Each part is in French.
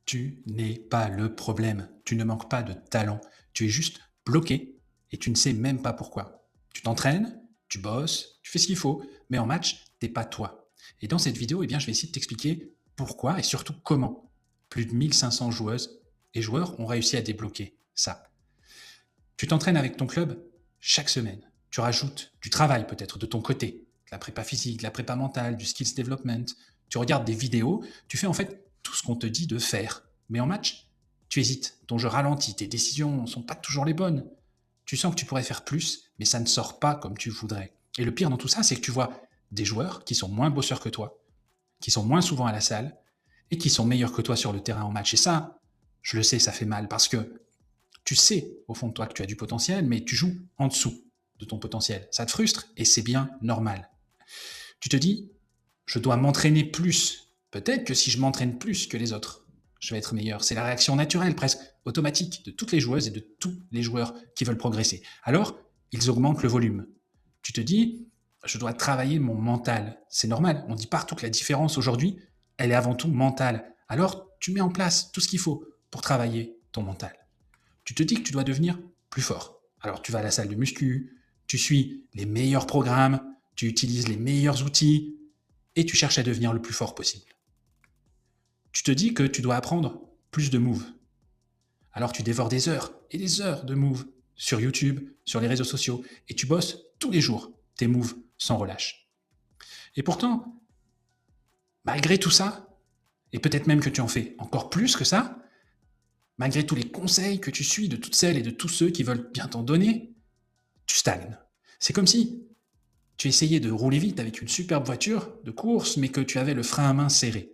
Tu n'es pas le problème. Tu ne manques pas de talent. Tu es juste bloqué et tu ne sais même pas pourquoi. Tu t'entraînes, tu bosses, tu fais ce qu'il faut, mais en match, t'es pas toi. Et dans cette vidéo, je vais essayer de t'expliquer pourquoi et surtout comment plus de 1500 joueuses et joueurs ont réussi à débloquer ça. Tu t'entraînes avec ton club chaque semaine. Tu rajoutes du travail peut-être de ton côté, de la prépa physique, de la prépa mentale, du skills development. Tu regardes des vidéos, tu fais en fait tout ce qu'on te dit de faire. Mais en match, tu hésites, ton jeu ralentit, tes décisions ne sont pas toujours les bonnes. Tu sens que tu pourrais faire plus, mais ça ne sort pas comme tu voudrais. Et le pire dans tout ça, c'est que tu vois des joueurs qui sont moins bosseurs que toi, qui sont moins souvent à la salle et qui sont meilleurs que toi sur le terrain en match. Et ça, je le sais, ça fait mal parce que tu sais au fond de toi que tu as du potentiel, mais tu joues en dessous de ton potentiel. Ça te frustre et c'est bien normal. Tu te dis, je dois m'entraîner plus. Peut-être que si je m'entraîne plus que les autres, je vais être meilleur. C'est la réaction naturelle, presque automatique, de toutes les joueuses et de tous les joueurs qui veulent progresser. Alors, ils augmentent le volume. Tu te dis, je dois travailler mon mental. C'est normal. On dit partout que la différence aujourd'hui, elle est avant tout mentale. Alors, tu mets en place tout ce qu'il faut pour travailler ton mental. Tu te dis que tu dois devenir plus fort. Alors, tu vas à la salle de muscu, tu suis les meilleurs programmes, tu utilises les meilleurs outils et tu cherches à devenir le plus fort possible. Tu te dis que tu dois apprendre plus de moves. Alors, tu dévores des heures et des heures de moves sur YouTube, sur les réseaux sociaux et tu bosses tous les jours tes moves sans relâche. Et pourtant, malgré tout ça, et peut-être même que tu en fais encore plus que ça, malgré tous les conseils que tu suis de toutes celles et de tous ceux qui veulent bien t'en donner, tu stagnes. C'est comme si tu essayais de rouler vite avec une superbe voiture de course, mais que tu avais le frein à main serré.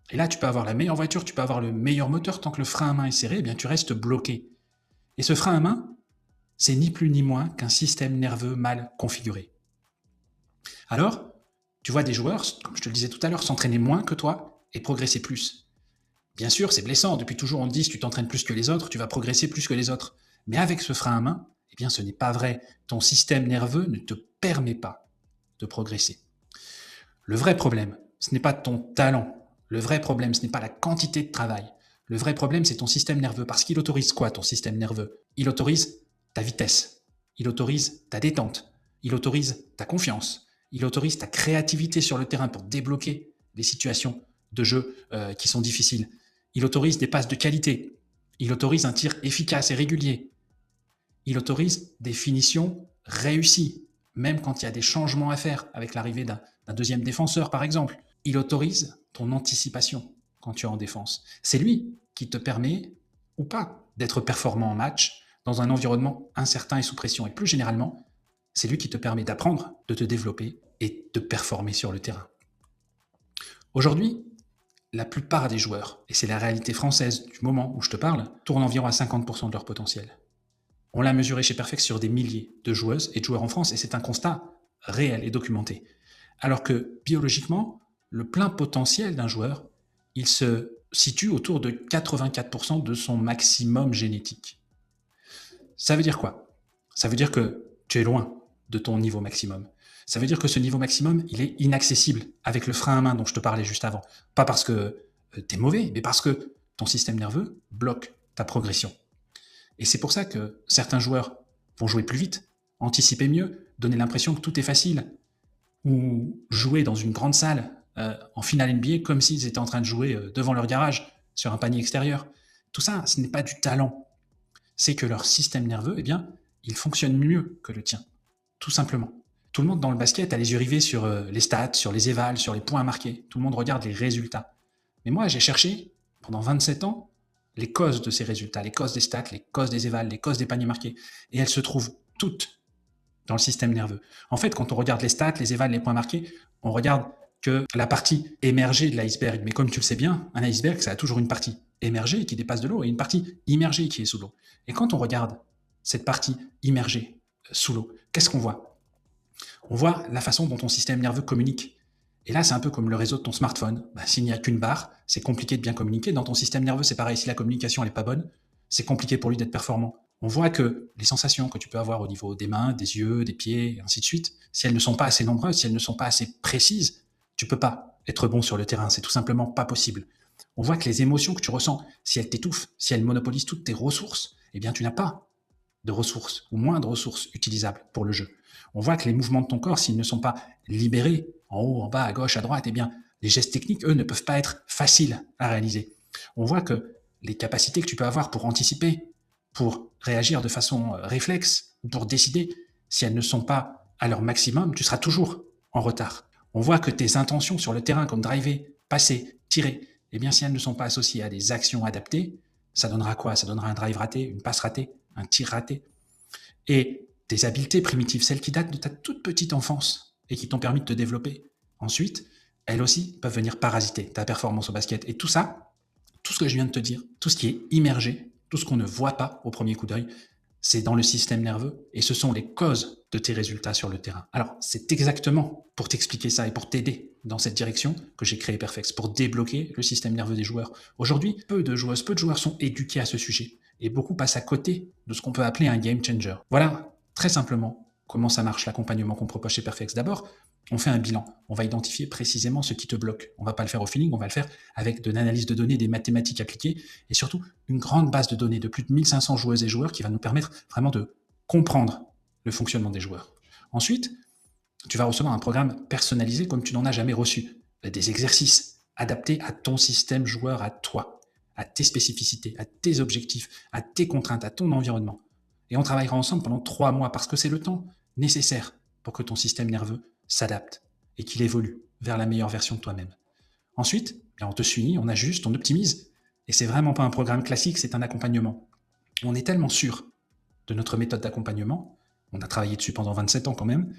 Et là, tu peux avoir la meilleure voiture, tu peux avoir le meilleur moteur, tant que le frein à main est serré, tu restes bloqué. Et ce frein à main, c'est ni plus ni moins qu'un système nerveux mal configuré. Alors, tu vois des joueurs, comme je te le disais tout à l'heure, s'entraîner moins que toi et progresser plus. Bien sûr, c'est blessant. Depuis toujours, on te dit si tu t'entraînes plus que les autres, tu vas progresser plus que les autres. Mais avec ce frein à main, ce n'est pas vrai. Ton système nerveux ne te permet pas de progresser. Le vrai problème, ce n'est pas ton talent. Le vrai problème, ce n'est pas la quantité de travail. Le vrai problème, c'est ton système nerveux. Parce qu'il autorise quoi, ton système nerveux? Il autorise ta vitesse. Il autorise ta détente. Il autorise ta confiance. Il autorise ta créativité sur le terrain pour débloquer des situations de jeu qui sont difficiles. Il autorise des passes de qualité. Il autorise un tir efficace et régulier. Il autorise des finitions réussies, même quand il y a des changements à faire avec l'arrivée d'un deuxième défenseur, par exemple. Il autorise ton anticipation quand tu es en défense. C'est lui qui te permet, ou pas, d'être performant en match dans un environnement incertain et sous pression. Et plus généralement, c'est lui qui te permet d'apprendre, de te développer et de performer sur le terrain. Aujourd'hui, la plupart des joueurs, et c'est la réalité française du moment où je te parle, tournent environ à 50% de leur potentiel. On l'a mesuré chez Perfect sur des milliers de joueuses et de joueurs en France, et c'est un constat réel et documenté. Alors que, biologiquement, le plein potentiel d'un joueur, il se situe autour de 84% de son maximum génétique. Ça veut dire quoi? Ça veut dire que tu es loin de ton niveau maximum. Ça veut dire que ce niveau maximum, il est inaccessible avec le frein à main dont je te parlais juste avant. Pas parce que tu es mauvais, mais parce que ton système nerveux bloque ta progression. Et c'est pour ça que certains joueurs vont jouer plus vite, anticiper mieux, donner l'impression que tout est facile, ou jouer dans une grande salle en finale NBA comme s'ils étaient en train de jouer devant leur garage, sur un panier extérieur. Tout ça, ce n'est pas du talent. C'est que leur système nerveux, il fonctionne mieux que le tien, tout simplement. Tout le monde dans le basket a les yeux rivés sur les stats, sur les évals, sur les points marqués. Tout le monde regarde les résultats. Mais moi, j'ai cherché, pendant 27 ans, les causes de ces résultats, les causes des stats, les causes des évals, les causes des paniers marqués. Et elles se trouvent toutes dans le système nerveux. En fait, quand on regarde les stats, les évals, les points marqués, on regarde que la partie émergée de l'iceberg. Mais comme tu le sais bien, un iceberg, ça a toujours une partie émergée qui dépasse de l'eau et une partie immergée qui est sous l'eau. Et quand on regarde cette partie immergée sous l'eau, qu'est-ce qu'on voit? On voit la façon dont ton système nerveux communique. Et là, c'est un peu comme le réseau de ton smartphone. S'il n'y a qu'une barre, c'est compliqué de bien communiquer. Dans ton système nerveux, c'est pareil. Si la communication n'est pas bonne, c'est compliqué pour lui d'être performant. On voit que les sensations que tu peux avoir au niveau des mains, des yeux, des pieds, et ainsi de suite, si elles ne sont pas assez nombreuses, si elles ne sont pas assez précises, tu peux pas être bon sur le terrain. C'est tout simplement pas possible. On voit que les émotions que tu ressens, si elles t'étouffent, si elles monopolisent toutes tes ressources, eh bien tu n'as pas de ressources ou moins de ressources utilisables pour le jeu. On voit que les mouvements de ton corps, s'ils ne sont pas libérés en haut, en bas, à gauche, à droite, eh bien les gestes techniques, eux, ne peuvent pas être faciles à réaliser. On voit que les capacités que tu peux avoir pour anticiper, pour réagir de façon réflexe, ou pour décider, si elles ne sont pas à leur maximum, tu seras toujours en retard. On voit que tes intentions sur le terrain, comme driver, passer, tirer, eh bien si elles ne sont pas associées à des actions adaptées, ça donnera quoi? Ça donnera un drive raté, une passe ratée, un tir raté. Et tes habiletés primitives, celles qui datent de ta toute petite enfance et qui t'ont permis de te développer, ensuite, elles aussi peuvent venir parasiter ta performance au basket. Et tout ça, tout ce que je viens de te dire, tout ce qui est immergé, tout ce qu'on ne voit pas au premier coup d'œil, c'est dans le système nerveux et ce sont les causes de tes résultats sur le terrain. Alors, c'est exactement pour t'expliquer ça et pour t'aider dans cette direction que j'ai créé Perfex, pour débloquer le système nerveux des joueurs. Aujourd'hui, peu de joueurs sont éduqués à ce sujet et beaucoup passent à côté de ce qu'on peut appeler un game changer. Voilà, très simplement, comment ça marche l'accompagnement qu'on propose chez Perfex. D'abord, on fait un bilan. On va identifier précisément ce qui te bloque. On ne va pas le faire au feeling, on va le faire avec de l'analyse de données, des mathématiques appliquées et surtout une grande base de données de plus de 1500 joueuses et joueurs qui va nous permettre vraiment de comprendre le fonctionnement des joueurs. Ensuite, tu vas recevoir un programme personnalisé comme tu n'en as jamais reçu. Des exercices adaptés à ton système joueur, à toi, à tes spécificités, à tes objectifs, à tes contraintes, à ton environnement. Et on travaillera ensemble pendant 3 mois parce que c'est le temps nécessaire pour que ton système nerveux s'adapte et qu'il évolue vers la meilleure version de toi-même. Ensuite, bien, on te suit, on ajuste, on optimise. Et c'est vraiment pas un programme classique, c'est un accompagnement. On est tellement sûr de notre méthode d'accompagnement, on a travaillé dessus pendant 27 ans quand même,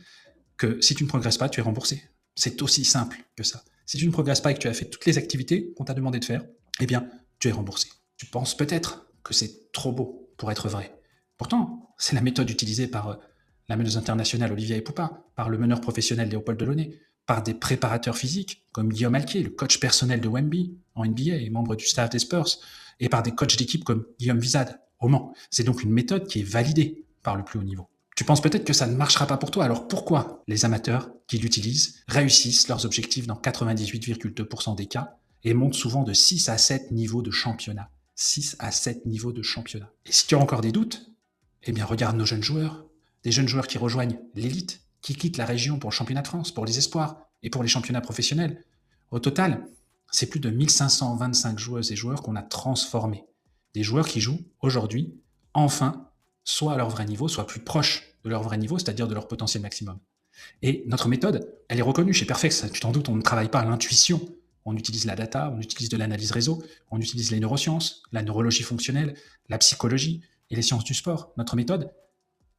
que si tu ne progresses pas, tu es remboursé. C'est aussi simple que ça. Si tu ne progresses pas et que tu as fait toutes les activités qu'on t'a demandé de faire, eh bien, tu es remboursé. Tu penses peut-être que c'est trop beau pour être vrai. Pourtant, c'est la méthode utilisée par la meneuse internationale Olivia Epoupa, par le meneur professionnel Léopold Delaunay, par des préparateurs physiques comme Guillaume Alquier, le coach personnel de Wemby en NBA et membre du staff des Spurs, et par des coachs d'équipe comme Guillaume Vizade au Mans. C'est donc une méthode qui est validée par le plus haut niveau. Tu penses peut-être que ça ne marchera pas pour toi, alors pourquoi les amateurs qui l'utilisent réussissent leurs objectifs dans 98,2% des cas et montent souvent de 6 à 7 niveaux de championnat? 6 à 7 niveaux de championnat. Et si tu as encore des doutes, eh bien regarde nos jeunes joueurs, des jeunes joueurs qui rejoignent l'élite, qui quittent la région pour le championnat de France, pour les espoirs et pour les championnats professionnels. Au total, c'est plus de 1525 joueuses et joueurs qu'on a transformés. Des joueurs qui jouent aujourd'hui, enfin, soit à leur vrai niveau, soit plus proche de leur vrai niveau, c'est-à-dire de leur potentiel maximum. Et notre méthode, elle est reconnue chez Perfex. Tu t'en doutes, on ne travaille pas à l'intuition. On utilise la data, on utilise de l'analyse réseau, on utilise les neurosciences, la neurologie fonctionnelle, la psychologie et les sciences du sport. Notre méthode,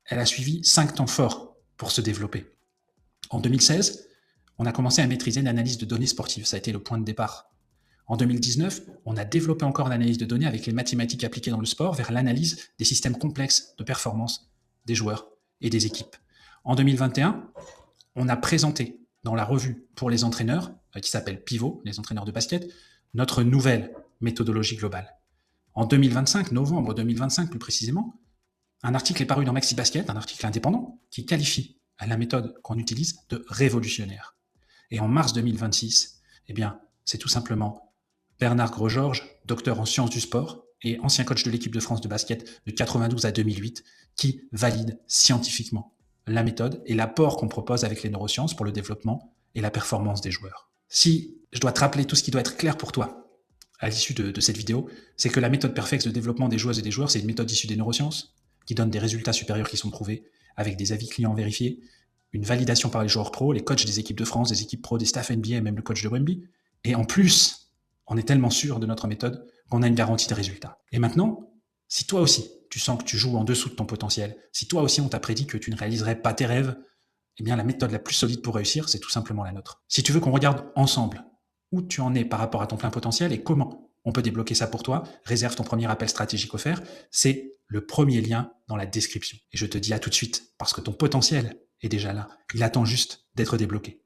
elle a suivi 5 temps forts pour se développer. En 2016, on a commencé à maîtriser l'analyse de données sportives. Ça a été le point de départ. En 2019, on a développé encore l'analyse de données avec les mathématiques appliquées dans le sport vers l'analyse des systèmes complexes de performance des joueurs et des équipes. En 2021, on a présenté dans la revue pour les entraîneurs, qui s'appelle Pivot, les entraîneurs de basket, notre nouvelle méthodologie globale. En 2025, novembre 2025 plus précisément, un article est paru dans Maxi Basket, un article indépendant, qui qualifie la méthode qu'on utilise de révolutionnaire. Et en mars 2026, eh bien, c'est tout simplement Bernard Gros-Georges, docteur en sciences du sport et ancien coach de l'équipe de France de basket de 92 à 2008, qui valide scientifiquement la méthode et l'apport qu'on propose avec les neurosciences pour le développement et la performance des joueurs. Si je dois te rappeler tout ce qui doit être clair pour toi à l'issue de cette vidéo, c'est que la méthode Perfex de développement des joueuses et des joueurs, c'est une méthode issue des neurosciences qui donne des résultats supérieurs qui sont prouvés avec des avis clients vérifiés, une validation par les joueurs pros, les coachs des équipes de France, des équipes pro, des staffs NBA et même le coach de Wemby. Et en plus, on est tellement sûr de notre méthode qu'on a une garantie de résultat. Et maintenant, si toi aussi, tu sens que tu joues en dessous de ton potentiel, si toi aussi on t'a prédit que tu ne réaliserais pas tes rêves, eh bien la méthode la plus solide pour réussir, c'est tout simplement la nôtre. Si tu veux qu'on regarde ensemble où tu en es par rapport à ton plein potentiel et comment on peut débloquer ça pour toi, réserve ton premier appel stratégique offert, c'est le premier lien dans la description. Et je te dis à tout de suite, parce que ton potentiel est déjà là, il attend juste d'être débloqué.